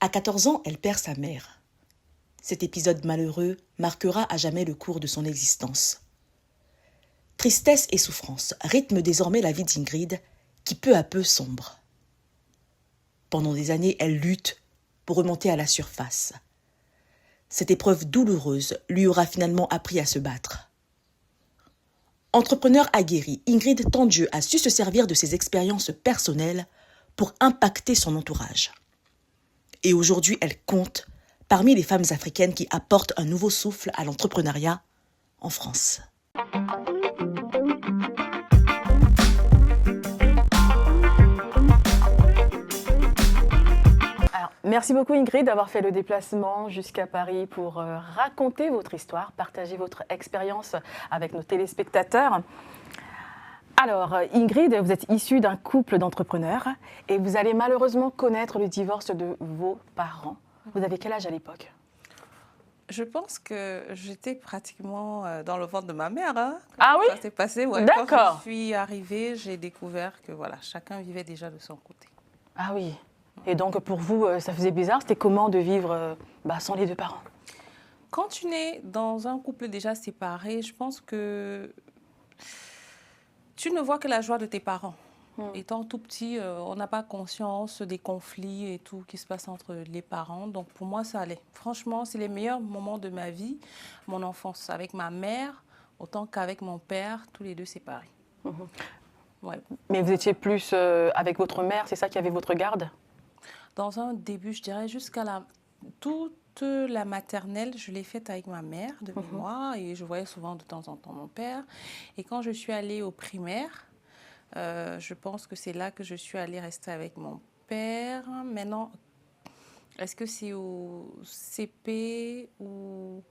À 14 ans, elle perd sa mère. Cet épisode malheureux marquera à jamais le cours de son existence. Tristesse et souffrance rythment désormais la vie d'Ingrid, qui peu à peu sombre. Pendant des années, elle lutte pour remonter à la surface. Cette épreuve douloureuse lui aura finalement appris à se battre. Entrepreneur aguerrie, Ingrid Tandieu a su se servir de ses expériences personnelles pour impacter son entourage. Et aujourd'hui, elle compte parmi les femmes africaines qui apportent un nouveau souffle à l'entrepreneuriat en France. Merci beaucoup Ingrid d'avoir fait le déplacement jusqu'à Paris pour raconter votre histoire, partager votre expérience avec nos téléspectateurs. Alors Ingrid, vous êtes issue d'un couple d'entrepreneurs et vous allez malheureusement connaître le divorce de vos parents. Vous avez quel âge à l'époque ? Je pense que j'étais pratiquement dans le ventre de ma mère. Hein, ah oui ? Ça s'est passé, ouais. D'accord. Quand je suis arrivée, j'ai découvert que voilà, chacun vivait déjà de son côté. Ah oui. Et donc pour vous, ça faisait bizarre. C'était comment de vivre sans les deux parents ? Quand tu nais dans un couple déjà séparé, je pense que tu ne vois que la joie de tes parents. Étant tout petit, on n'a pas conscience des conflits et tout qui se passe entre les parents. Donc pour moi, ça allait. Franchement, c'est les meilleurs moments de ma vie, mon enfance, avec ma mère, autant qu'avec mon père, tous les deux séparés. Ouais. Mais vous étiez plus avec votre mère, c'est ça qui avait votre garde ? Dans un début, je dirais jusqu'à toute la maternelle, je l'ai faite avec ma mère de mémoire et je voyais souvent de temps en temps mon père. Et quand je suis allée au primaire, je pense que c'est là que je suis allée rester avec mon père. Maintenant, est-ce que c'est au CP ou...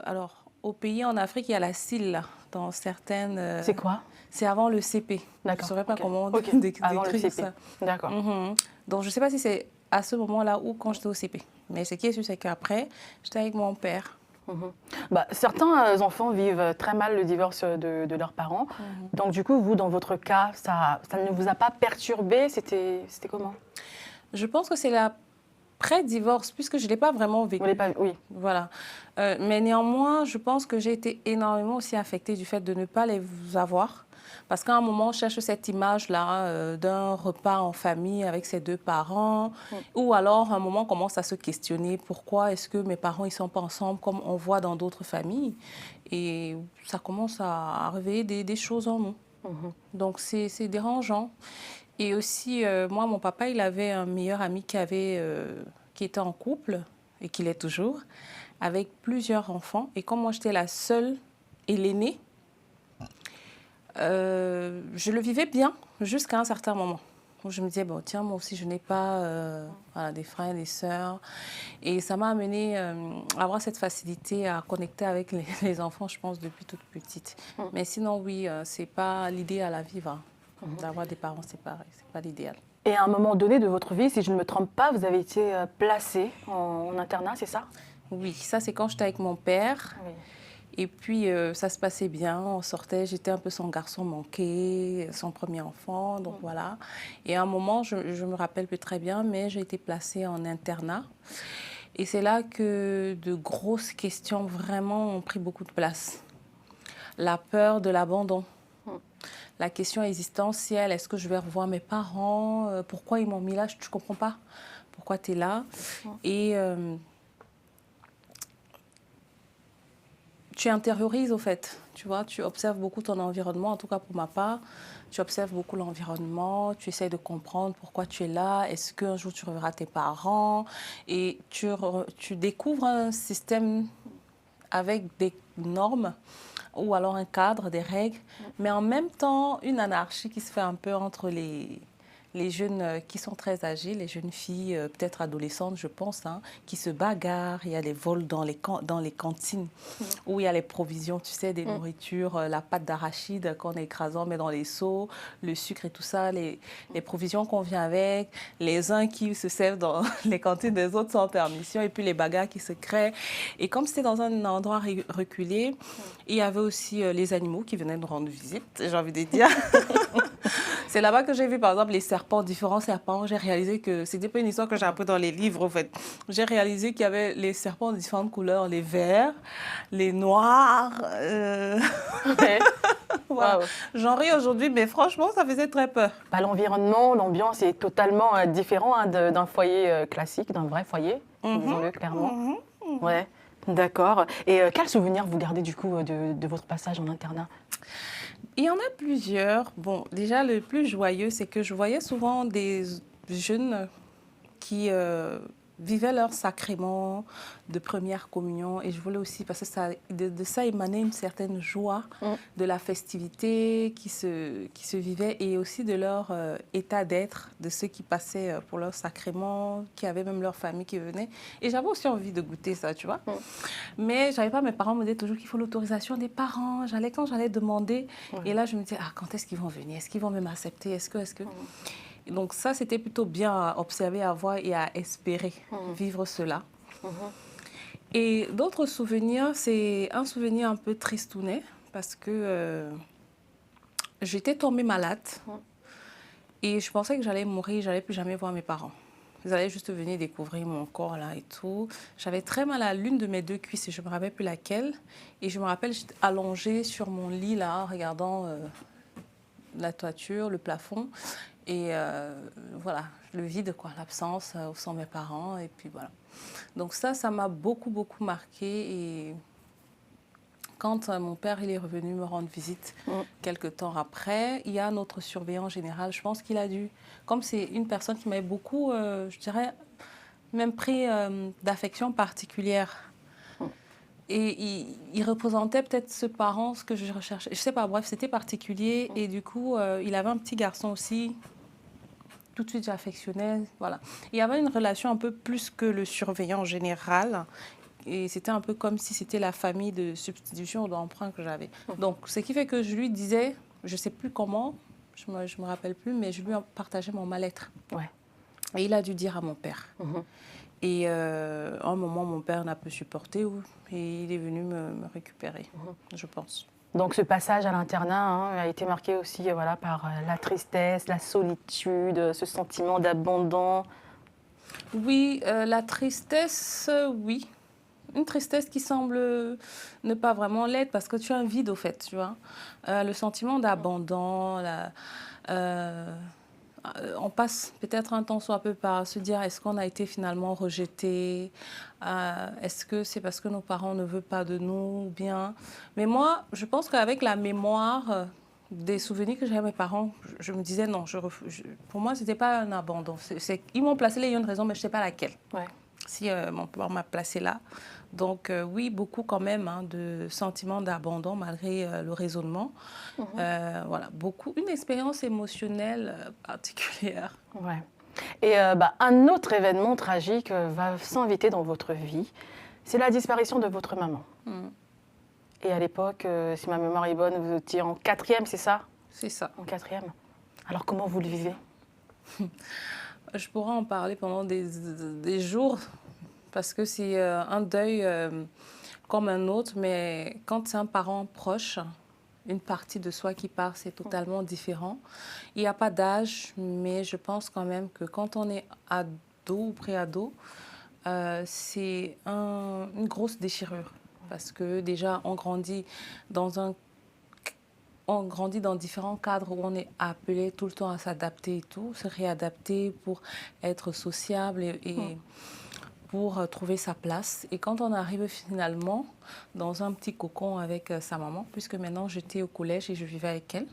Alors, au pays en Afrique, il y a la CIL dans certaines... C'est quoi ? C'est avant le CP. D'accord. Je ne saurais pas comment avant le CP. ça. D'accord. Donc, je ne sais pas si c'est à ce moment-là ou quand j'étais au CP. Mais ce qui est sûr, c'est qu'après, j'étais avec mon père. Certains enfants vivent très mal le divorce de leurs parents. Donc, du coup, vous, dans votre cas, ça ne vous a pas perturbé ? C'était comment ? Je pense que c'est la pré-divorce, puisque je ne l'ai pas vraiment vécu. Oui. Voilà. Mais néanmoins, je pense que j'ai été énormément aussi affectée du fait de ne pas les avoir. Parce qu'à un moment, on cherche cette image-là d'un repas en famille avec ses deux parents. Ou alors, à un moment, on commence à se questionner pourquoi est-ce que mes parents ne sont pas ensemble comme on voit dans d'autres familles. Et ça commence à réveiller des choses en nous. Donc, c'est dérangeant. Et aussi, moi, mon papa, il avait un meilleur ami qui était en couple, et qui l'est toujours, avec plusieurs enfants. Et comme moi, j'étais la seule et l'aînée, je le vivais bien jusqu'à un certain moment. Où je me disais, bon, tiens, moi aussi, je n'ai pas des frères, des sœurs. Et ça m'a amené à avoir cette facilité à connecter avec les enfants, je pense, depuis toute petite. Mais sinon, oui, ce n'est pas l'idéal à vivre, d'avoir des parents séparés. Ce n'est pas l'idéal. Et à un moment donné de votre vie, si je ne me trompe pas, vous avez été placée en internat, c'est ça ? Oui, ça, c'est quand j'étais avec mon père. Oui. Et puis, ça se passait bien, on sortait, j'étais un peu son garçon manqué, son premier enfant, donc voilà. Et à un moment, je me rappelle plus très bien, mais j'ai été placée en internat. Et c'est là que de grosses questions vraiment ont pris beaucoup de place. La peur de l'abandon, la question existentielle, est-ce que je vais revoir mes parents ? Pourquoi ils m'ont mis là ? Je ne comprends pas. Pourquoi tu es là ? Et... tu intériorises au fait, tu vois, tu observes beaucoup ton environnement, en tout cas pour ma part, tu observes beaucoup l'environnement, tu essaies de comprendre pourquoi tu es là, est-ce qu'un jour tu reverras tes parents, et tu découvres un système avec des normes, ou alors un cadre, des règles, mais en même temps une anarchie qui se fait un peu entre les jeunes qui sont très âgés, les jeunes filles, peut-être adolescentes, je pense, qui se bagarrent. Il y a les vols dans les cantines où il y a les provisions, tu sais, des nourritures, la pâte d'arachide qu'on écrase, on met dans les seaux, le sucre et tout ça, les provisions qu'on vient avec, les uns qui se servent dans les cantines des autres sans permission et puis les bagarres qui se créent. Et comme c'était dans un endroit reculé, il y avait aussi les animaux qui venaient nous rendre visite, j'ai envie de dire. C'est là-bas que j'ai vu, par exemple, les serpents, différents serpents. J'ai réalisé que c'était pas une histoire que j'ai appris dans les livres, en fait. J'ai réalisé qu'il y avait les serpents de différentes couleurs, les verts, les noirs. Ouais. Voilà. Waouh. J'en ris aujourd'hui, mais franchement, ça faisait très peur. Bah, l'environnement, l'ambiance est totalement différent hein, d'un foyer classique, d'un vrai foyer, disons-le clairement. Ouais, d'accord. Et quel souvenir vous gardez du coup de votre passage en internat? Il y en a plusieurs. Bon, déjà, le plus joyeux, c'est que je voyais souvent des jeunes qui vivaient leur sacrement de première communion. Et je voulais aussi, parce que ça, de ça émanait une certaine joie de la festivité qui se vivait et aussi de leur état d'être, de ceux qui passaient pour leur sacrement, qui avaient même leur famille qui venait. Et j'avais aussi envie de goûter ça, tu vois. Mais j'avais pas, mes parents me disaient toujours qu'il faut l'autorisation des parents. Quand j'allais demander, et là je me disais, ah, quand est-ce qu'ils vont venir? Est-ce qu'ils vont même accepter? Est-ce que... Donc ça, c'était plutôt bien à observer, à voir et à espérer vivre cela. Et d'autres souvenirs, c'est un souvenir un peu tristounet parce que j'étais tombée malade et je pensais que j'allais mourir, j'allais plus jamais voir mes parents. Ils allaient juste venir découvrir mon corps là et tout. J'avais très mal à l'une de mes deux cuisses et je ne me rappelle plus laquelle. Et je me rappelle, j'étais allongée sur mon lit là, regardant la toiture, le plafond. Et voilà, le vide, quoi, l'absence, sans mes parents. Et puis voilà. Donc ça m'a beaucoup, beaucoup marqué. Et quand mon père il est revenu me rendre visite quelques temps après, il y a notre surveillant général. Je pense qu'il a dû, comme c'est une personne qui m'avait beaucoup, je dirais, même pris d'affection particulière. Et il représentait peut-être ce parent, ce que je recherchais. Je sais pas, bref, c'était particulier. Et du coup, il avait un petit garçon aussi. Tout de suite, j'affectionnais, voilà. Il y avait une relation un peu plus que le surveillant général. Et c'était un peu comme si c'était la famille de substitution ou d'emprunt que j'avais. Donc, ce qui fait que je lui disais, je ne sais plus comment, je me rappelle plus, mais je lui partageais mon mal-être. Ouais. Et il a dû dire à mon père. Et à un moment, mon père n'a pas supporté et il est venu me récupérer, je pense. Donc ce passage à l'internat a été marqué aussi voilà, par la tristesse, la solitude, ce sentiment d'abandon. Oui, la tristesse, oui. Une tristesse qui semble ne pas vraiment l'être parce que tu as un vide au fait, tu vois. Le sentiment d'abandon, on passe peut-être un temps soit peu par se dire est-ce qu'on a été finalement rejeté, est-ce que c'est parce que nos parents ne veulent pas de nous ou bien. Mais moi, je pense qu'avec la mémoire des souvenirs que j'ai à mes parents, je me disais non, pour moi, ce n'était pas un abandon. Ils m'ont placé là, il y a une raison, mais je ne sais pas laquelle. Ouais. Si mon père m'a placé là. Donc oui, beaucoup quand même de sentiments d'abandon malgré le raisonnement. Voilà, beaucoup, une expérience émotionnelle particulière. Ouais. Et un autre événement tragique va s'inviter dans votre vie, c'est la disparition de votre maman. Et à l'époque, si ma mémoire est bonne, vous étiez en 4e, c'est ça? C'est ça. En 4e. Alors comment vous le vivez? Je pourrais en parler pendant des jours, parce que c'est un deuil comme un autre, mais quand c'est un parent proche, une partie de soi qui part, c'est totalement différent. Il n'y a pas d'âge, mais je pense quand même que quand on est ado ou pré-ado, c'est une grosse déchirure, parce que déjà, on grandit dans différents cadres où on est appelé tout le temps à s'adapter et tout, se réadapter pour être sociable et pour trouver sa place. Et quand on arrive finalement dans un petit cocon avec sa maman, puisque maintenant j'étais au collège et je vivais avec elle,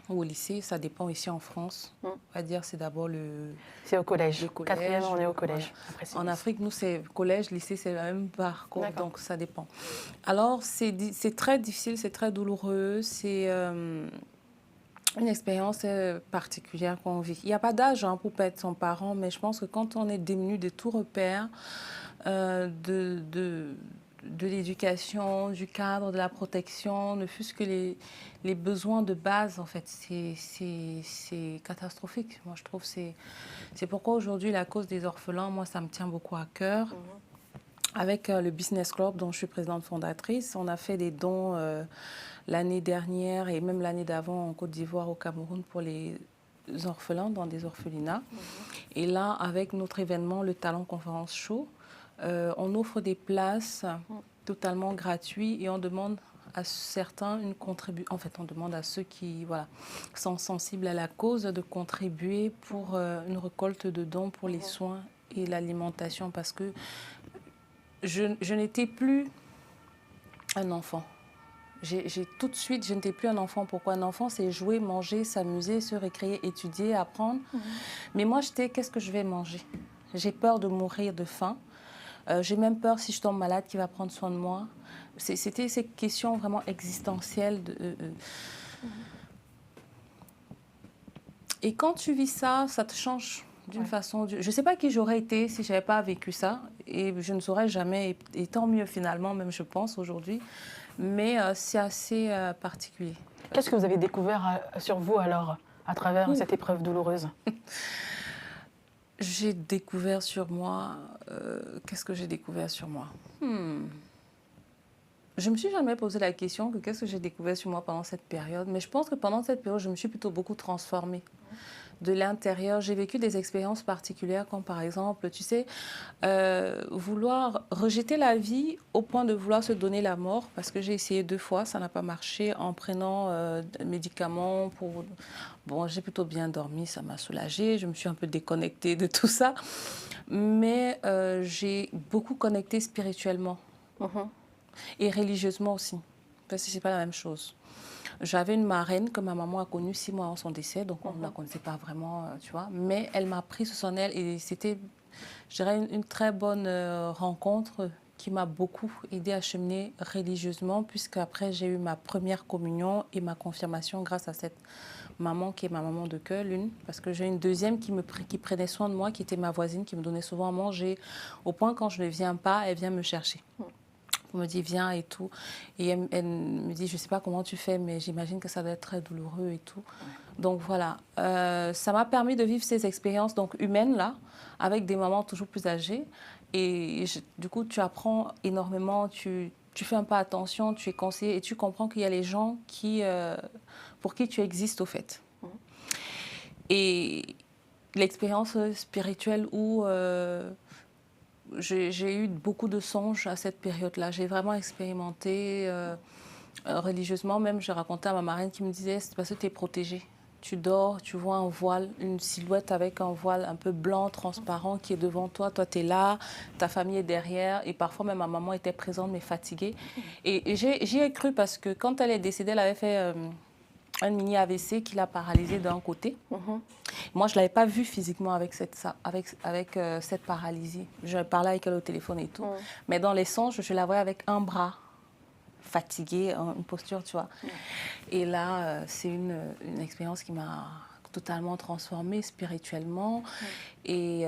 ou au lycée, ça dépend ici en France. On va dire c'est d'abord C'est au collège. le collège. 4e, on est au collège. Voilà. Après, En Afrique, nous, c'est collège, lycée, c'est le même parcours, donc ça dépend. Alors, c'est très difficile, c'est très douloureux, c'est une expérience particulière qu'on vit. Il n'y a pas d'âge pour perdre son parent, mais je pense que quand on est démuni de tout repère, de l'éducation, du cadre, de la protection, ne fût-ce que les besoins de base, en fait, c'est catastrophique. Moi, je trouve c'est pourquoi aujourd'hui, la cause des orphelins, moi, ça me tient beaucoup à cœur. avec le Business Club dont je suis présidente fondatrice. On a fait des dons l'année dernière et même l'année d'avant en Côte d'Ivoire, au Cameroun, pour les orphelins dans des orphelinats. Et là, avec notre événement, le Talent Conférence Show, on offre des places totalement gratuites et on demande à certains une contribution. En fait, on demande à ceux qui sont sensibles à la cause de contribuer pour une récolte de dons pour les soins et l'alimentation, parce que je n'étais plus un enfant. Tout de suite, je n'étais plus un enfant. Pourquoi? Un enfant, c'est jouer, manger, s'amuser, se récréer, étudier, apprendre. Mais moi, qu'est-ce que je vais manger? J'ai peur de mourir de faim. J'ai même peur, si je tombe malade, qui va prendre soin de moi. C'était ces questions vraiment existentielles. Et quand tu vis ça, ça te change d'une façon. Je ne sais pas qui j'aurais été si je n'avais pas vécu ça. Et je ne saurais jamais, et tant mieux finalement, même je pense aujourd'hui. Mais c'est assez particulier. Qu'est-ce que vous avez découvert sur vous alors, à travers cette épreuve douloureuse? J'ai découvert sur moi... qu'est-ce que j'ai découvert sur moi? Je ne me suis jamais posé la question que qu'est-ce que j'ai découvert sur moi pendant cette période. Mais je pense que pendant cette période, je me suis plutôt beaucoup transformée. De l'intérieur, j'ai vécu des expériences particulières, comme par exemple, tu sais, vouloir rejeter la vie au point de vouloir se donner la mort, parce que j'ai essayé 2 fois, ça n'a pas marché, en prenant des médicaments pour... Bon, j'ai plutôt bien dormi, ça m'a soulagée, je me suis un peu déconnectée de tout ça, mais j'ai beaucoup connecté spirituellement et religieusement aussi, parce que c'est pas la même chose. J'avais une marraine que ma maman a connue 6 mois avant son décès, donc on ne la connaissait pas vraiment, tu vois. Mais elle m'a pris sous son aile et c'était, je dirais, une très bonne rencontre qui m'a beaucoup aidée à cheminer religieusement, puisqu'après j'ai eu ma première communion et ma confirmation grâce à cette maman qui est ma maman de cœur, l'une, parce que j'ai une deuxième qui prenait soin de moi, qui était ma voisine, qui me donnait souvent à manger, au point quand je ne viens pas, elle vient me chercher. On me dit viens et tout. Et elle me dit je ne sais pas comment tu fais, mais j'imagine que ça doit être très douloureux et tout. Donc voilà, ça m'a permis de vivre ces expériences donc humaines là, avec des mamans toujours plus âgées. Et du coup, tu apprends énormément, tu fais un peu attention, tu es conseillé et tu comprends qu'il y a les gens pour qui tu existes au fait. Et l'expérience spirituelle où... j'ai eu beaucoup de songes à cette période-là. J'ai vraiment expérimenté religieusement. Même, je racontais à ma marraine qui me disait, c'est parce que tu es protégée. Tu dors, tu vois un voile, une silhouette avec un voile un peu blanc, transparent, qui est devant toi. Toi, tu es là, ta famille est derrière. Et parfois, même ma maman était présente, mais fatiguée. Et j'y ai cru parce que quand elle est décédée, elle avait fait... un mini AVC qui l'a paralysée d'un côté. Moi, je ne l'avais pas vue physiquement avec cette paralysie. Je parlais avec elle au téléphone et tout. Mais dans les songes, je la voyais avec un bras fatigué, une posture, tu vois. Et là, c'est une expérience qui m'a totalement transformée spirituellement. Et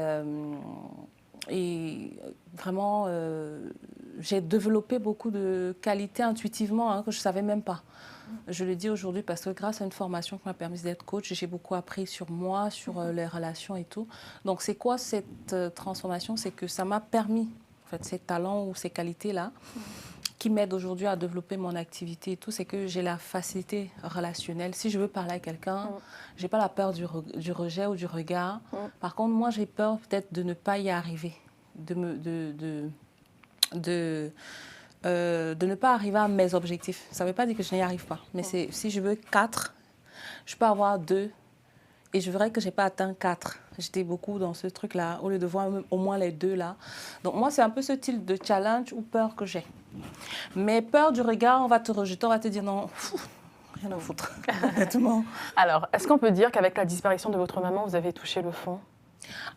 vraiment, j'ai développé beaucoup de qualités intuitivement que je ne savais même pas. Je le dis aujourd'hui parce que grâce à une formation qui m'a permis d'être coach, j'ai beaucoup appris sur moi, sur les relations et tout. Donc, c'est quoi cette transformation? C'est que ça m'a permis, en fait, ces talents ou ces qualités-là, qui m'aident aujourd'hui à développer mon activité et tout, c'est que j'ai la facilité relationnelle. Si je veux parler à quelqu'un, je n'ai pas la peur du rejet ou du regard. Par contre, moi, j'ai peur peut-être de ne pas y arriver, de ne pas arriver à mes objectifs. Ça ne veut pas dire que je n'y arrive pas. Mais si je veux 4, je peux avoir 2. Et je verrais que je n'ai pas atteint 4. J'étais beaucoup dans ce truc-là, au lieu de voir au moins les 2 là. Donc moi, c'est un peu ce type de challenge ou peur que j'ai. Mais peur du regard, on va te rejeter, on va te dire non, rien à foutre, honnêtement. Alors, est-ce qu'on peut dire qu'avec la disparition de votre maman, vous avez touché le fond?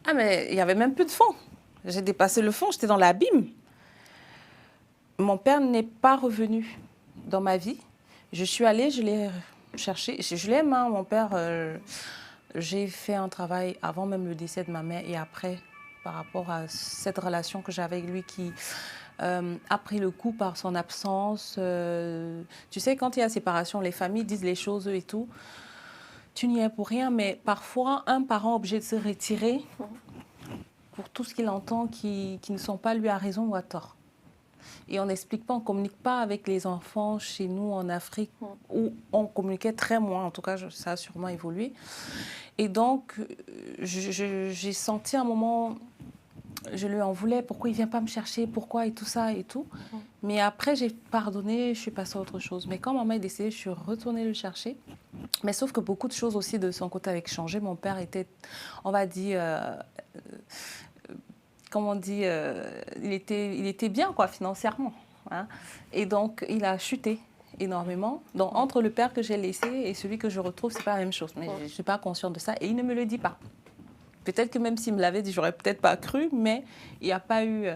Ah, mais il n'y avait même plus de fond. J'ai dépassé le fond, j'étais dans l'abîme. Mon père n'est pas revenu dans ma vie. Je suis allée, je l'ai cherché. Je l'aime, hein, mon père. J'ai fait un travail avant même le décès de ma mère et après, par rapport à cette relation que j'avais avec lui qui a pris le coup par son absence. Tu sais, quand il y a séparation, les familles disent les choses et tout. Tu n'y es pour rien, mais parfois, un parent est obligé de se retirer pour tout ce qu'il entend qui ne sont pas lui à raison ou à tort. Et on n'explique pas, on ne communique pas avec les enfants chez nous en Afrique, où on communiquait très moins, en tout cas ça a sûrement évolué. Et donc, j'ai senti un moment, je lui en voulais, pourquoi il ne vient pas me chercher, pourquoi et tout ça et tout. Mais après, j'ai pardonné, je suis passée à autre chose. Mais quand maman est décédée, je suis retournée le chercher. Mais sauf que beaucoup de choses aussi de son côté avaient changé. Mon père était, on va dire, comment on dit, il était bien quoi, financièrement. Hein. Et donc, il a chuté énormément. Donc, entre le père que j'ai laissé et celui que je retrouve, ce n'est pas la même chose. Mais je ne suis pas consciente de ça et il ne me le dit pas. Peut-être que même s'il me l'avait dit, j'aurais peut-être pas cru, mais il n'y a pas eu...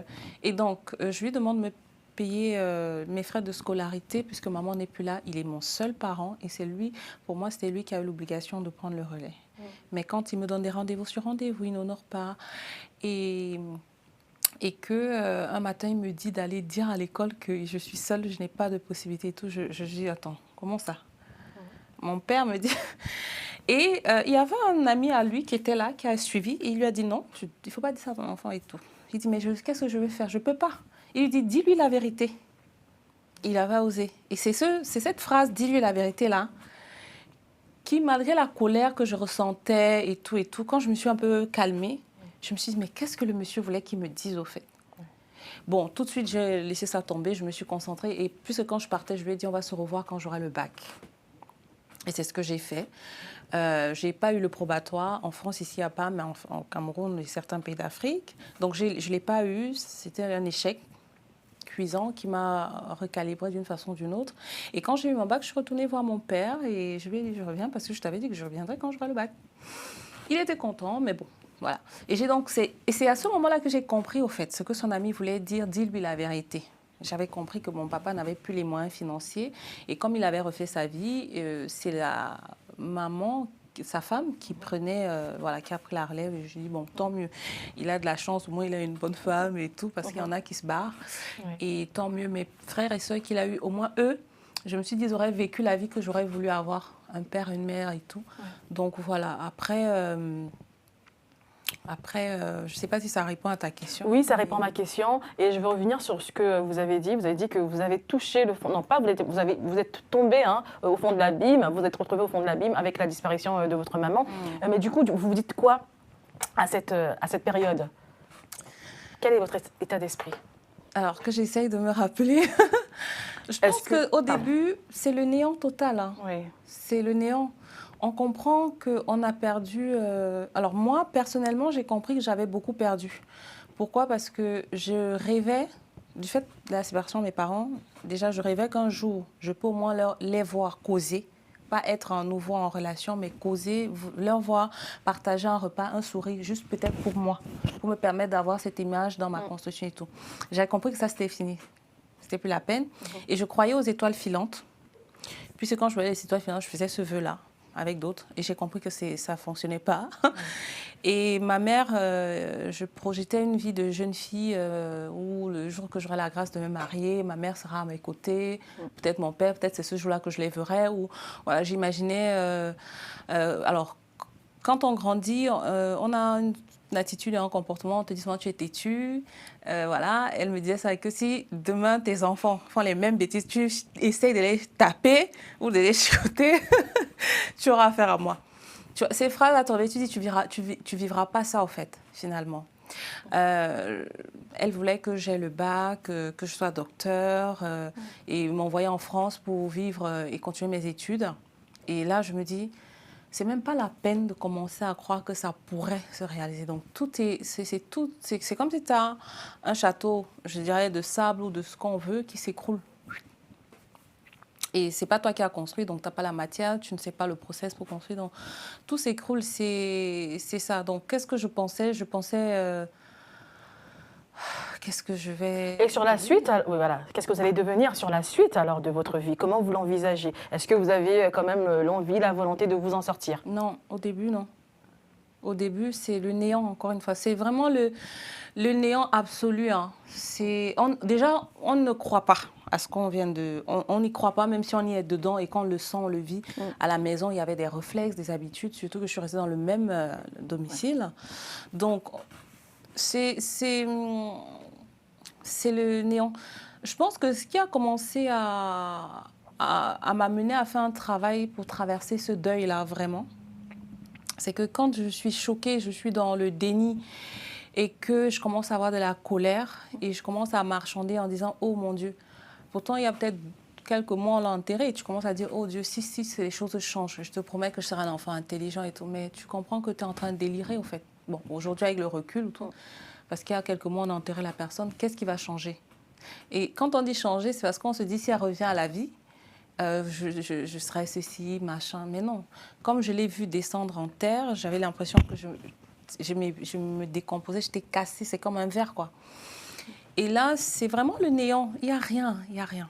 Et donc, je lui demande de me payer mes frais de scolarité, puisque maman n'est plus là. Il est mon seul parent et c'est lui, pour moi, c'était lui qui a eu l'obligation de prendre le relais. Mais quand il me donne des rendez-vous sur rendez-vous, il n'honore pas. Et qu'un matin, il me dit d'aller dire à l'école que je suis seule, je n'ai pas de possibilité et tout. Je dis, attends, comment ça? Mon père me dit... Et il y avait un ami à lui qui était là, qui a suivi, et il lui a dit non, il ne faut pas dire ça à ton enfant et tout. Il dit, mais qu'est-ce que je vais faire? Je ne peux pas. Il lui dit, dis-lui la vérité. Il avait osé. Et c'est cette phrase, dis-lui la vérité là, qui, malgré la colère que je ressentais et tout, quand je me suis un peu calmée, je me suis dit, mais qu'est-ce que le monsieur voulait qu'il me dise au fait? Bon, tout de suite, j'ai laissé ça tomber, je me suis concentrée, et puisque quand je partais, je lui ai dit, on va se revoir quand j'aurai le bac. Et c'est ce que j'ai fait. Je n'ai pas eu le probatoire. En France, ici, il n'y a pas, mais en Cameroun et certains pays d'Afrique. Donc, je ne l'ai pas eu. C'était un échec cuisant qui m'a recalibré d'une façon ou d'une autre. Et quand j'ai eu mon bac, je suis retournée voir mon père et je lui ai dit, je reviens parce que je t'avais dit que je reviendrais quand j'aurai le bac. Il était content, mais bon, voilà. Et c'est à ce moment-là que j'ai compris, au fait, ce que son ami voulait dire, dis-lui la vérité. J'avais compris que mon papa n'avait plus les moyens financiers. Et comme il avait refait sa vie, c'est la maman, sa femme, qui prenait, qui a pris la relève. Et je lui dis, bon, tant mieux. Il a de la chance, au moins il a une bonne femme et tout, parce qu'il y en a qui se barrent. Ouais. Et tant mieux, mes frères et sœurs qu'il a eu, au moins eux, je me suis dit, ils auraient vécu la vie que j'aurais voulu avoir. Un père, une mère et tout. Ouais. Donc voilà, après, je ne sais pas si ça répond à ta question. Oui, ça répond à ma question. Et je veux revenir sur ce que vous avez dit. Vous avez dit que vous avez touché le fond. Non, pas vous êtes tombé au fond de l'abîme. Vous êtes retrouvé au fond de l'abîme avec la disparition de votre maman. Mais du coup, vous vous dites quoi à cette période? Quel est votre état d'esprit? Alors que j'essaye de me rappeler. Je pense qu'au début, c'est le néant total. Hein. Oui. C'est le néant. On comprend qu'on a perdu... Alors moi, personnellement, j'ai compris que j'avais beaucoup perdu. Pourquoi? Parce que je rêvais, du fait de la séparation de mes parents, déjà je rêvais qu'un jour, je peux au moins les voir causer, pas être à nouveau en relation, mais causer, leur voir partager un repas, un sourire, juste peut-être pour moi, pour me permettre d'avoir cette image dans ma construction et tout. J'avais compris que ça, c'était fini. C'était plus la peine. Et je croyais aux étoiles filantes. Puisque quand je voyais les étoiles filantes, je faisais ce vœu-là avec d'autres. Et j'ai compris que ça ne fonctionnait pas. Et ma mère, je projetais une vie de jeune fille où le jour que j'aurai la grâce de me marier, ma mère sera à mes côtés. Peut-être mon père, peut-être c'est ce jour-là que je les verrai. Ou, voilà, j'imaginais... alors, quand on grandit, on a une attitude et un comportement, on te dit souvent tu es têtu. Voilà, elle me disait ça, que si demain tes enfants font les mêmes bêtises, tu essayes de les taper ou de les chicoter, tu auras affaire à moi. Tu vois, ces phrases à ton tu dis tu vivras pas ça, au fait, finalement. Elle voulait que j'aie le bac, que je sois docteur et m'envoyer en France pour vivre et continuer mes études. Et là, je me dis, c'est même pas la peine de commencer à croire que ça pourrait se réaliser. Donc, c'est comme si tu as un château, je dirais, de sable ou de ce qu'on veut qui s'écroule. Et c'est pas toi qui as construit, donc tu n'as pas la matière, tu ne sais pas le process pour construire. Donc, tout s'écroule, c'est ça. Donc, qu'est-ce que je pensais? Je pensais... qu'est-ce que je vais... Et sur la suite, oui, voilà. Qu'est-ce que vous allez devenir sur la suite alors de votre vie? Comment vous l'envisagez? Est-ce que vous avez quand même l'envie, la volonté de vous en sortir? Non, au début, non. Au début, c'est le néant, encore une fois. C'est vraiment le néant absolu. Hein. Déjà, on ne croit pas à ce qu'on vient de... On n'y croit pas, même si on y est dedans et qu'on le sent, on le vit. À la maison, il y avait des réflexes, des habitudes, surtout que je suis restée dans le même domicile. Donc, c'est le néant. Je pense que ce qui a commencé à m'amener à faire un travail pour traverser ce deuil-là, vraiment, c'est que quand je suis choquée, je suis dans le déni et que je commence à avoir de la colère et je commence à marchander en disant « Oh mon Dieu !» Pourtant, il y a peut-être quelques mois, on l'a enterré et tu commences à dire « Oh Dieu, si les choses changent, je te promets que je serai un enfant intelligent et tout. » Mais tu comprends que tu es en train de délirer, au fait. Bon, aujourd'hui, avec le recul, tout, parce qu'il y a quelques mois, on a enterré la personne, qu'est-ce qui va changer? Et quand on dit changer, c'est parce qu'on se dit si elle revient à la vie, je serai ceci, machin. Mais non. Comme je l'ai vu descendre en terre, j'avais l'impression que je me décomposais, j'étais cassée, c'est comme un verre, quoi. Et là, c'est vraiment le néant. Il n'y a rien, il n'y a rien.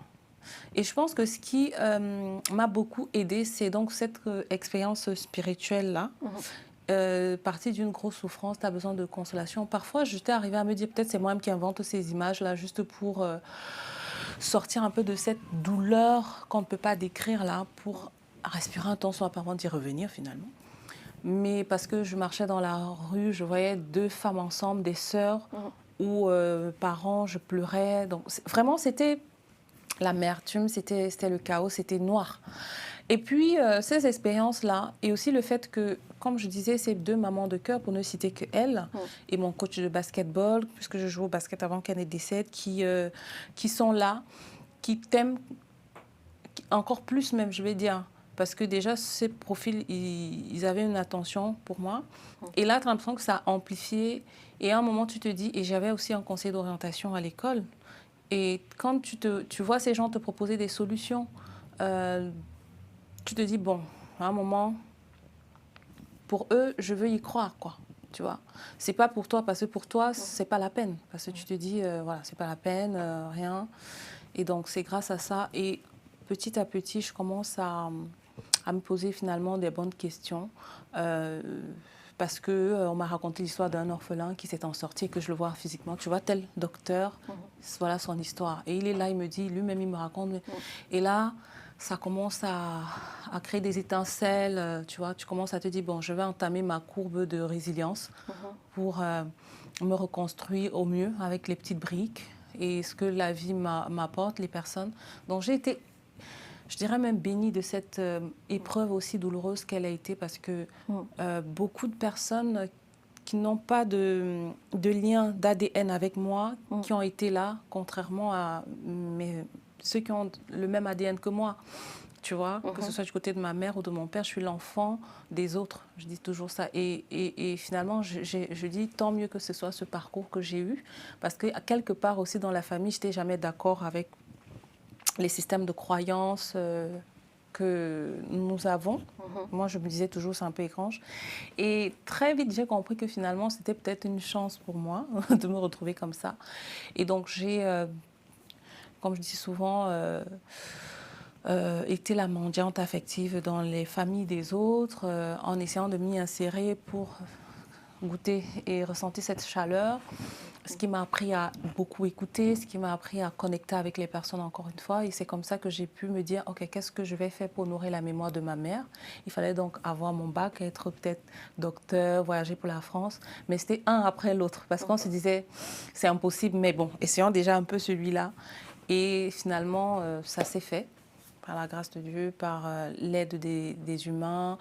Et je pense que ce qui m'a beaucoup aidée, c'est donc cette expérience spirituelle-là. Partie d'une grosse souffrance, tu as besoin de consolation. Parfois, j'étais arrivée à me dire, peut-être c'est moi-même qui invente ces images-là, juste pour sortir un peu de cette douleur qu'on ne peut pas décrire là, pour respirer un temps, soit avant d'y revenir finalement. Mais parce que je marchais dans la rue, je voyais deux femmes ensemble, des sœurs, ou parents, je pleurais. Donc vraiment, c'était l'amertume, c'était le chaos, c'était noir. Et puis, ces expériences-là, et aussi le fait que, comme je disais, ces deux mamans de cœur, pour ne citer qu'elles, et mon coach de basketball, puisque je joue au basket avant qu'elle ne décède, qui sont là, qui t'aiment encore plus même, je vais dire. Parce que déjà, ces profils, ils avaient une attention pour moi. Et là, tu as l'impression que ça a amplifié. Et à un moment, tu te dis, et j'avais aussi un conseil d'orientation à l'école. Et quand tu vois ces gens te proposer des solutions, tu te dis, bon, à un moment, pour eux, je veux y croire, quoi. Tu vois, c'est pas pour toi, parce que pour toi, c'est pas la peine. Parce que tu te dis, voilà, c'est pas la peine, rien. Et donc, c'est grâce à ça. Et petit à petit, je commence à me poser finalement des bonnes questions. Parce que on m'a raconté l'histoire d'un orphelin qui s'est en sorti et que je le vois physiquement. Tu vois, tel docteur, voilà son histoire. Et il est là, il me dit, lui-même, il me raconte. Et là, ça commence à créer des étincelles, tu vois. Tu commences à te dire, bon, je vais entamer ma courbe de résilience pour me reconstruire au mieux avec les petites briques et ce que la vie m'apporte, les personnes. Donc, j'ai été, je dirais même bénie de cette épreuve aussi douloureuse qu'elle a été parce que beaucoup de personnes qui n'ont pas de lien d'ADN avec moi, qui ont été là, contrairement à ceux qui ont le même ADN que moi. Tu vois, que ce soit du côté de ma mère ou de mon père, je suis l'enfant des autres. Je dis toujours ça. Et finalement, je dis tant mieux que ce soit ce parcours que j'ai eu, parce que quelque part aussi dans la famille, je n'étais jamais d'accord avec les systèmes de croyances que nous avons. Moi, je me disais toujours, c'est un peu étrange. Et très vite, j'ai compris que finalement, c'était peut-être une chance pour moi de me retrouver comme ça. Et donc, j'ai, comme je dis souvent, été la mendiante affective dans les familles des autres, en essayant de m'y insérer pour goûter et ressentir cette chaleur. Ce qui m'a appris à beaucoup écouter, ce qui m'a appris à connecter avec les personnes encore une fois. Et c'est comme ça que j'ai pu me dire, OK, qu'est-ce que je vais faire pour nourrir la mémoire de ma mère? Il fallait donc avoir mon bac, être peut-être docteur, voyager pour la France. Mais c'était un après l'autre parce qu'on se disait, c'est impossible. Mais bon, essayons déjà un peu celui-là. Et finalement, ça s'est fait par la grâce de Dieu, par l'aide des humains,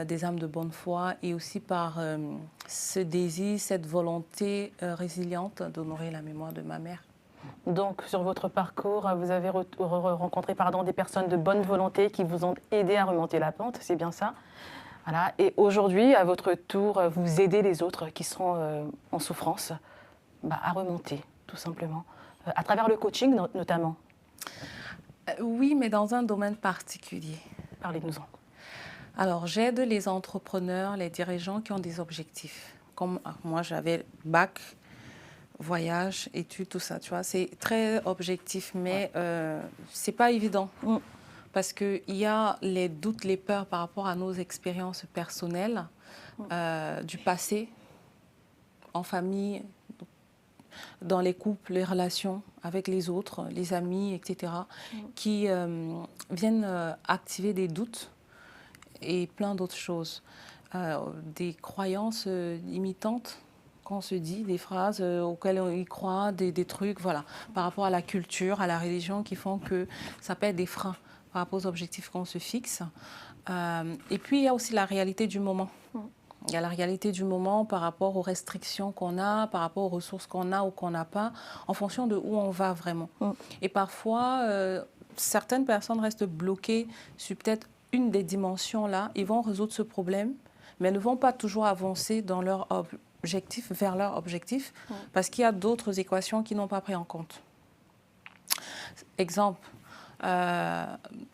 des âmes de bonne foi et aussi par ce désir, cette volonté résiliente d'honorer la mémoire de ma mère. Donc, sur votre parcours, vous avez rencontré des personnes de bonne volonté qui vous ont aidé à remonter la pente, c'est bien ça? Voilà. Et aujourd'hui, à votre tour, vous aidez les autres qui seront en souffrance à remonter, tout simplement, à travers le coaching notamment. Oui, mais dans un domaine particulier. Parlez-nous-en. Alors, j'aide les entrepreneurs, les dirigeants qui ont des objectifs. Comme moi, j'avais bac, voyage, études, tout ça, tu vois. C'est très objectif, mais c'est pas évident. Parce qu'il y a les doutes, les peurs par rapport à nos expériences personnelles, du passé, en famille, dans les couples, les relations avec les autres, les amis, etc., qui viennent activer des doutes et plein d'autres choses. Des croyances limitantes qu'on se dit, des phrases auxquelles on y croit, des trucs, voilà, par rapport à la culture, à la religion, qui font que ça peut être des freins par rapport aux objectifs qu'on se fixe. Et puis, il y a aussi la réalité du moment. Il y a la réalité du moment par rapport aux restrictions qu'on a, par rapport aux ressources qu'on a ou qu'on n'a pas, en fonction de où on va vraiment. Et parfois, certaines personnes restent bloquées sur peut-être une des dimensions là. Ils vont résoudre ce problème, mais ne vont pas toujours avancer dans leur objectif, vers leur objectif, parce qu'il y a d'autres équations qu'ils n'ont pas pris en compte. Exemple,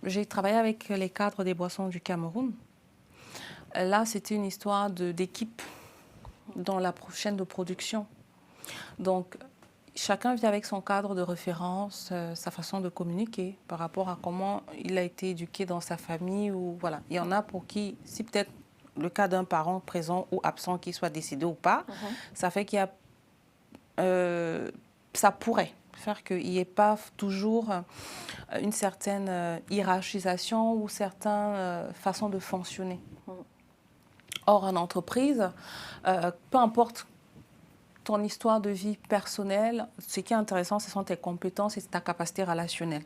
j'ai travaillé avec les cadres des boissons du Cameroun. Là, c'était une histoire d'équipe dans la chaîne de production. Donc, chacun vient avec son cadre de référence, sa façon de communiquer par rapport à comment il a été éduqué dans sa famille. Ou, voilà. Il y en a pour qui, si peut-être le cas d'un parent présent ou absent, qu'il soit décédé ou pas, ça fait qu'il y a... ça pourrait faire qu'il n'y ait pas toujours une certaine hiérarchisation ou certaines façons de fonctionner. Or, en entreprise, peu importe ton histoire de vie personnelle, ce qui est intéressant, ce sont tes compétences et ta capacité relationnelle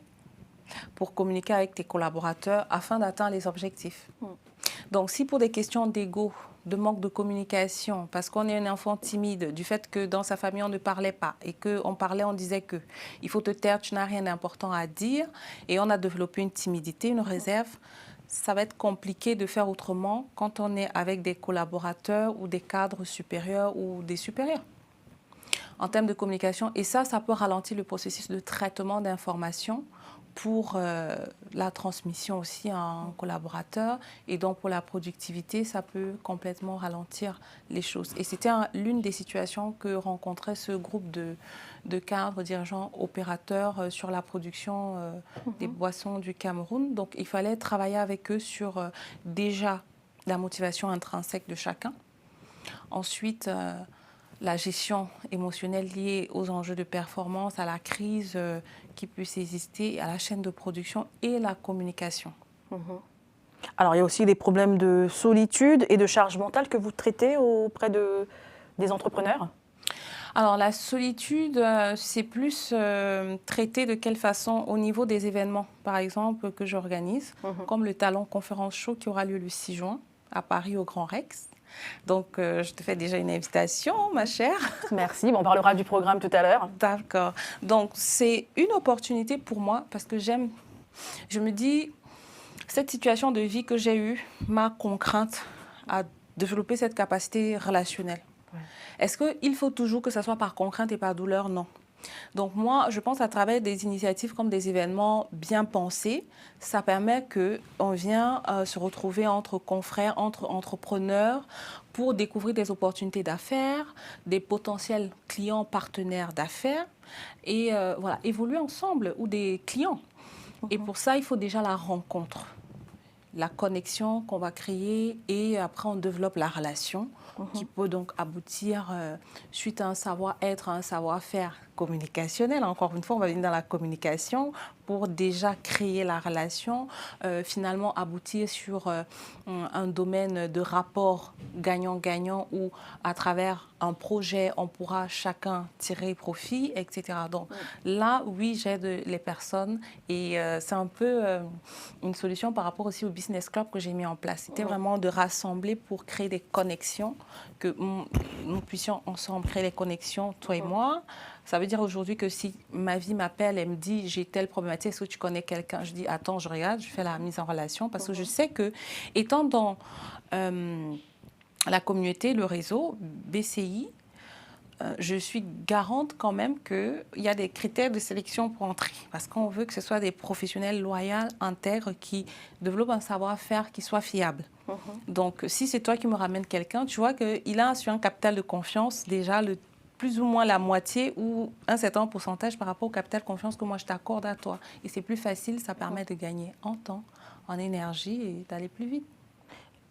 pour communiquer avec tes collaborateurs afin d'atteindre les objectifs. Donc, si pour des questions d'ego, de manque de communication, parce qu'on est un enfant timide, du fait que dans sa famille, on ne parlait pas et qu'on parlait, on disait que il faut te taire, tu n'as rien d'important à dire, et on a développé une timidité, une réserve, ça va être compliqué de faire autrement quand on est avec des collaborateurs ou des cadres supérieurs ou des supérieurs en termes de communication. Et ça peut ralentir le processus de traitement d'informations pour la transmission aussi à un collaborateur. Et donc, pour la productivité, ça peut complètement ralentir les choses. Et c'était l'une des situations que rencontrait ce groupe de cadres, dirigeants, opérateurs sur la production des boissons du Cameroun. Donc, il fallait travailler avec eux sur déjà la motivation intrinsèque de chacun. Ensuite, la gestion émotionnelle liée aux enjeux de performance, à la crise qui puisse exister, à la chaîne de production et la communication. Alors, il y a aussi des problèmes de solitude et de charge mentale que vous traitez auprès des entrepreneurs? Alors, la solitude, c'est plus traité de quelle façon au niveau des événements, par exemple, que j'organise, comme le Talent Conférence Show qui aura lieu le 6 juin à Paris au Grand Rex. Donc, je te fais déjà une invitation, ma chère. Merci, on parlera du programme tout à l'heure. D'accord. Donc, c'est une opportunité pour moi parce que je me dis, cette situation de vie que j'ai eue m'a contrainte à développer cette capacité relationnelle. Est-ce qu'il faut toujours que ça soit par contrainte et par douleur? Non. Donc moi, je pense à travers des initiatives comme des événements bien pensés, ça permet qu'on vient se retrouver entre confrères, entre entrepreneurs pour découvrir des opportunités d'affaires, des potentiels clients partenaires d'affaires et voilà, évoluer ensemble ou des clients. Et pour ça, il faut déjà la rencontre, la connexion qu'on va créer et après on développe la relation qui peut donc aboutir suite à un savoir-être, à un savoir-faire communicationnel. Encore une fois, on va venir dans la communication pour déjà créer la relation, finalement aboutir sur un domaine de rapport gagnant-gagnant où à travers un projet, on pourra chacun tirer profit, etc. Donc là, oui, j'aide les personnes et c'est un peu une solution par rapport aussi au Business Club que j'ai mis en place. C'était vraiment de rassembler pour créer des connexions, que nous puissions ensemble créer les connexions, toi et moi. Ça veut dire aujourd'hui que si ma vie m'appelle et me dit j'ai telle problématique, est-ce que tu connais quelqu'un? Je dis attends, je regarde, je fais la mise en relation parce que je sais que étant dans la communauté, le réseau BCI, je suis garante quand même qu'il y a des critères de sélection pour entrer parce qu'on veut que ce soit des professionnels loyaux, intègres, qui développent un savoir-faire qui soit fiable. Donc si c'est toi qui me ramènes quelqu'un, tu vois qu'il a sur un capital de confiance déjà plus ou moins la moitié ou un certain pourcentage par rapport au capital de confiance que moi je t'accorde à toi. Et c'est plus facile, ça permet de gagner en temps, en énergie et d'aller plus vite.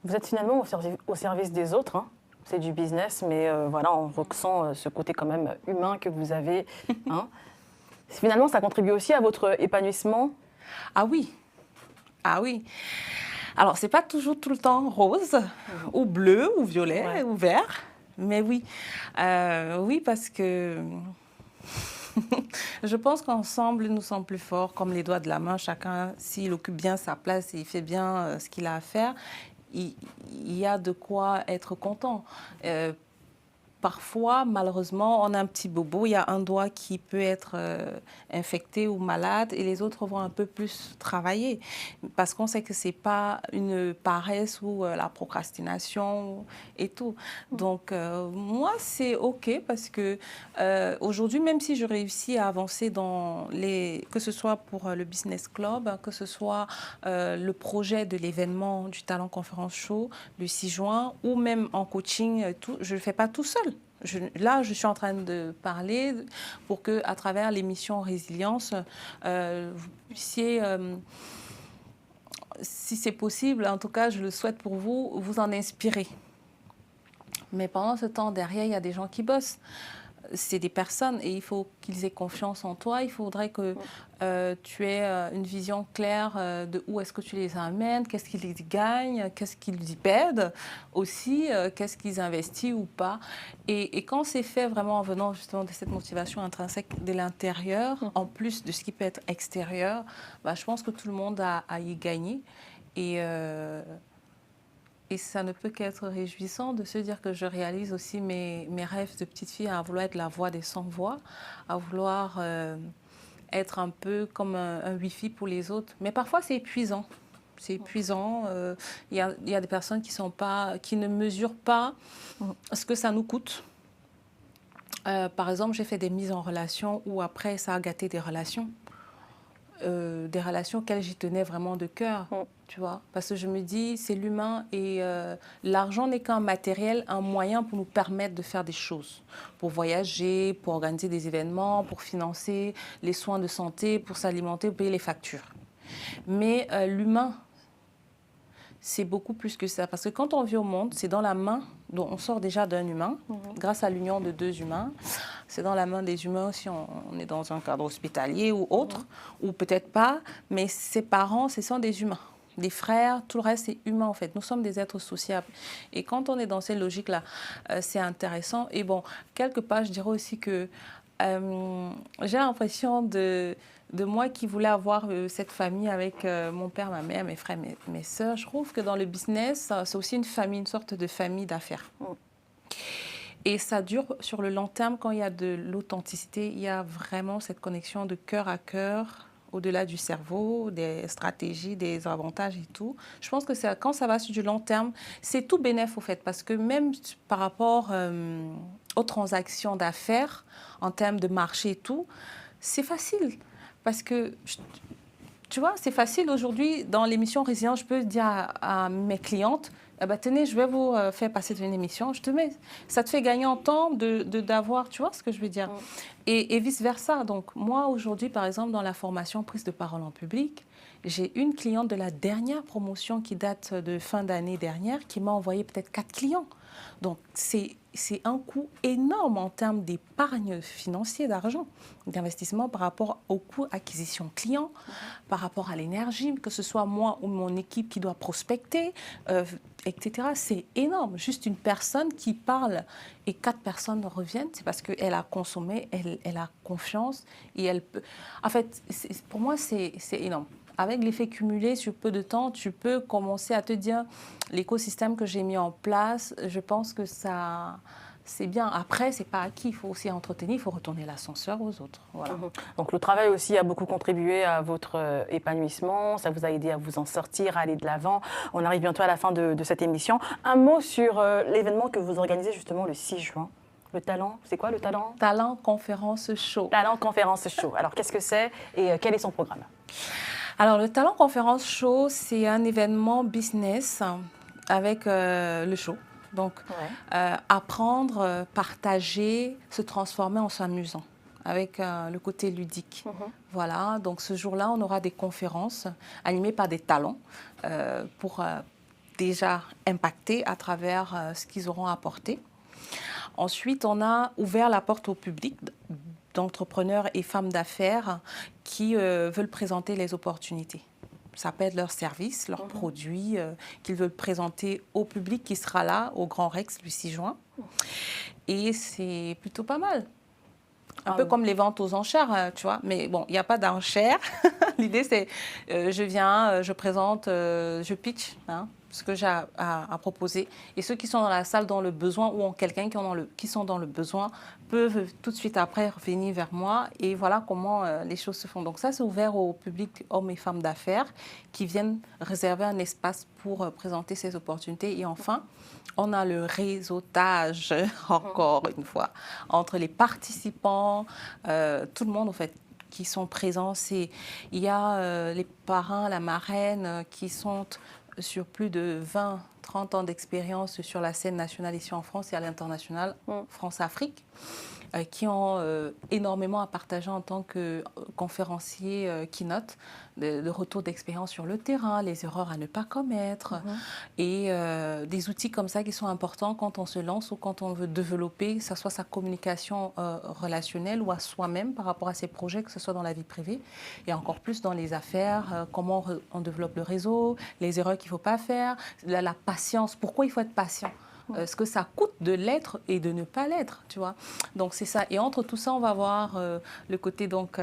Vous êtes finalement au service des autres, hein. C'est du business, mais voilà, on ressent ce côté quand même humain que vous avez. Hein. Finalement, ça contribue aussi à votre épanouissement? Ah oui, ah oui. Alors, c'est pas toujours tout le temps rose, ou bleu, ou violet, ou vert. Mais oui, oui, parce que je pense qu'ensemble, nous sommes plus forts, comme les doigts de la main. Chacun, s'il occupe bien sa place et il fait bien ce qu'il a à faire, il y a de quoi être content. Parfois, malheureusement, on a un petit bobo, il y a un doigt qui peut être infecté ou malade et les autres vont un peu plus travailler parce qu'on sait que ce n'est pas une paresse ou la procrastination et tout. Donc, moi, c'est OK parce que aujourd'hui, même si je réussis à avancer dans que ce soit pour le Business Club, que ce soit le projet de l'événement du Talent Conférence Show le 6 juin ou même en coaching, tout, je ne le fais pas tout seul. Là, je suis en train de parler pour que, à travers l'émission Résilience, vous puissiez, si c'est possible, en tout cas, je le souhaite pour vous, vous en inspirer. Mais pendant ce temps, derrière, il y a des gens qui bossent. C'est des personnes et il faut qu'ils aient confiance en toi. Il faudrait que tu aies une vision claire de où est-ce que tu les amènes, qu'est-ce qu'ils y gagnent, qu'est-ce qu'ils y perdent aussi, qu'est-ce qu'ils investissent ou pas. Et quand c'est fait vraiment en venant justement de cette motivation intrinsèque de l'intérieur, en plus de ce qui peut être extérieur, bah, je pense que tout le monde a à y gagner. Et ça ne peut qu'être réjouissant de se dire que je réalise aussi mes rêves de petite fille à vouloir être la voix des sans-voix, à vouloir être un peu comme un Wi-Fi pour les autres. Mais parfois, c'est épuisant. C'est épuisant. Il y a des personnes qui ne mesurent pas ce que ça nous coûte. Par exemple, j'ai fait des mises en relation où après, ça a gâté des relations auxquelles j'y tenais vraiment de cœur, tu vois. Parce que je me dis, c'est l'humain et l'argent n'est qu'un matériel, un moyen pour nous permettre de faire des choses. Pour voyager, pour organiser des événements, pour financer les soins de santé, pour s'alimenter, pour payer les factures. Mais l'humain, c'est beaucoup plus que ça. Parce que quand on vit au monde, c'est dans la main, dont on sort déjà d'un humain, grâce à l'union de deux humains. C'est dans la main des humains si on est dans un cadre hospitalier ou autre, ou peut-être pas, mais ses parents, ce sont des humains. Des frères, tout le reste, c'est humain en fait. Nous sommes des êtres sociables. Et quand on est dans ces logiques-là, c'est intéressant. Et bon, quelque part, je dirais aussi que j'ai l'impression de moi qui voulais avoir cette famille avec mon père, ma mère, mes frères, mes sœurs. Je trouve que dans le business, c'est aussi une famille, une sorte de famille d'affaires. Et ça dure sur le long terme quand il y a de l'authenticité. Il y a vraiment cette connexion de cœur à cœur, au-delà du cerveau, des stratégies, des avantages et tout. Je pense que quand ça va sur du long terme, c'est tout bénéf au fait. Parce que même par rapport aux transactions d'affaires, en termes de marché et tout, c'est facile. Parce que, tu vois, c'est facile aujourd'hui, dans l'émission Résilience, je peux dire à mes clientes, eh ben, tenez, je vais vous faire passer une émission, je te mets. Ça te fait gagner en temps d'avoir, tu vois ce que je veux dire, et vice-versa. Donc, moi, aujourd'hui, par exemple, dans la formation prise de parole en public, j'ai une cliente de la dernière promotion qui date de fin d'année dernière qui m'a envoyé peut-être 4 clients. Donc, c'est un coût énorme en termes d'épargne financière, d'argent, d'investissement par rapport au coût acquisition client, par rapport à l'énergie, que ce soit moi ou mon équipe qui doit prospecter, etc. C'est énorme. Juste une personne qui parle et 4 personnes reviennent, c'est parce qu'elle a consommé, elle a confiance et elle peut... En fait, pour moi, c'est énorme. Avec l'effet cumulé, sur peu de temps, tu peux commencer à te dire l'écosystème que j'ai mis en place, je pense que ça, c'est bien. Après, c'est pas acquis, il faut aussi entretenir, il faut retourner l'ascenseur aux autres. Voilà. Donc le travail aussi a beaucoup contribué à votre épanouissement, ça vous a aidé à vous en sortir, à aller de l'avant. On arrive bientôt à la fin de cette émission. Un mot sur l'événement que vous organisez justement le 6 juin. Le talent, c'est quoi le talent? Talent Conférence Show. Talent Conférence Show. Alors qu'est-ce que c'est et quel est son programme? Alors, le Talent Conférence Show, c'est un événement business avec le show. Donc, apprendre, partager, se transformer en s'amusant avec le côté ludique. Voilà, donc ce jour-là, on aura des conférences animées par des talents pour déjà impacter à travers ce qu'ils auront apporté. Ensuite, on a ouvert la porte au public d'entrepreneurs et femmes d'affaires qui veulent présenter les opportunités. Ça peut être leurs services, leurs produits qu'ils veulent présenter au public qui sera là au Grand Rex le 6 juin. et c'est plutôt pas mal. Un peu comme les ventes aux enchères, tu vois. Mais bon, il n'y a pas d'enchères. L'idée, c'est je viens, je présente, je pitch ce que j'ai à proposer. Et ceux qui sont dans la salle dans le besoin ou ont quelqu'un qui sont dans le besoin peuvent tout de suite après revenir vers moi. Et voilà comment les choses se font. Donc ça, c'est ouvert au public hommes et femmes d'affaires qui viennent réserver un espace pour présenter ces opportunités. Et enfin, on a le réseautage, encore une fois, entre les participants, tout le monde en fait, qui sont présents. Il y a les parrains, la marraine, qui sont sur plus de 20-30 ans d'expérience sur la scène nationale ici en France et à l'international, France-Afrique, qui ont énormément à partager en tant que conférenciers keynote, de retour d'expérience sur le terrain, les erreurs à ne pas commettre, et des outils comme ça qui sont importants quand on se lance ou quand on veut développer, que ce soit sa communication relationnelle ou à soi-même par rapport à ses projets, que ce soit dans la vie privée et encore plus dans les affaires, comment on développe le réseau, les erreurs qu'il ne faut pas faire, la patience, pourquoi il faut être patient. Ce que ça coûte de l'être et de ne pas l'être, tu vois. Donc, c'est ça. Et entre tout ça, on va voir le côté, donc,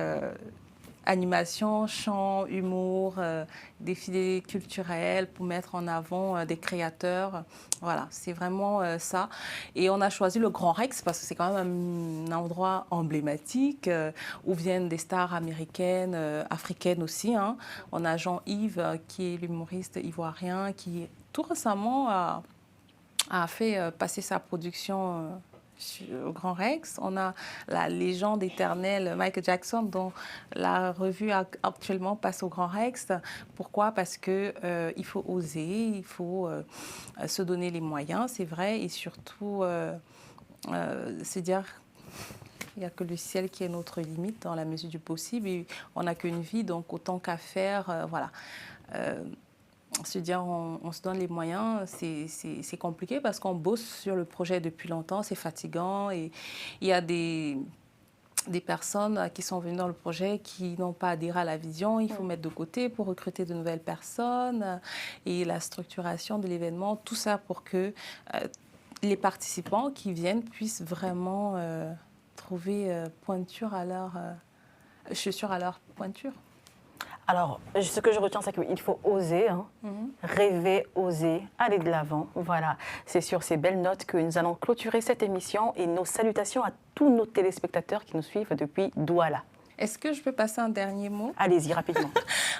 animation, chant, humour, défilé culturel pour mettre en avant des créateurs. Voilà, c'est vraiment ça. Et on a choisi le Grand Rex parce que c'est quand même un endroit emblématique où viennent des stars américaines, africaines aussi. On a Jean-Yves, qui est l'humoriste ivoirien, qui tout récemment a fait passer sa production au Grand Rex. On a la légende éternelle Michael Jackson, dont la revue actuellement passe au Grand Rex. Pourquoi? Parce qu'il faut oser, il faut se donner les moyens, c'est vrai, et surtout se dire il n'y a que le ciel qui est notre limite dans la mesure du possible. Et on n'a qu'une vie, donc autant qu'à faire, voilà. Se dire on se donne les moyens, c'est compliqué parce qu'on bosse sur le projet depuis longtemps, c'est fatigant et il y a des personnes qui sont venues dans le projet qui n'ont pas adhéré à la vision, il faut mettre de côté pour recruter de nouvelles personnes et la structuration de l'événement, tout ça pour que les participants qui viennent puissent vraiment trouver pointure à leur chaussure à leur pointure. Alors, ce que je retiens, c'est qu'il faut oser, rêver, oser, aller de l'avant. Voilà, c'est sur ces belles notes que nous allons clôturer cette émission et nos salutations à tous nos téléspectateurs qui nous suivent depuis Douala. Est-ce que je peux passer un dernier mot? Allez-y, rapidement.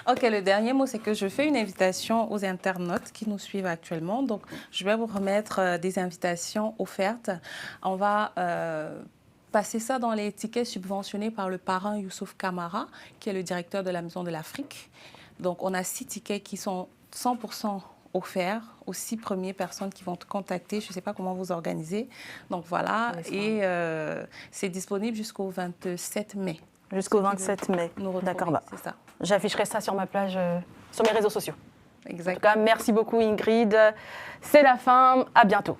Ok, le dernier mot, c'est que je fais une invitation aux internautes qui nous suivent actuellement. Donc, je vais vous remettre des invitations offertes. On va passer ça dans les tickets subventionnés par le parrain Youssouf Kamara, qui est le directeur de la Maison de l'Afrique. Donc, on a 6 tickets qui sont 100% offerts aux 6 premières personnes qui vont te contacter. Je ne sais pas comment vous organisez. Donc, voilà. Et c'est disponible jusqu'au 27 mai. Jusqu'au 27 mai. D'accord, c'est ça. J'afficherai ça sur ma page, sur mes réseaux sociaux. Exactement. En tout cas, merci beaucoup Ingrid. C'est la fin. À bientôt.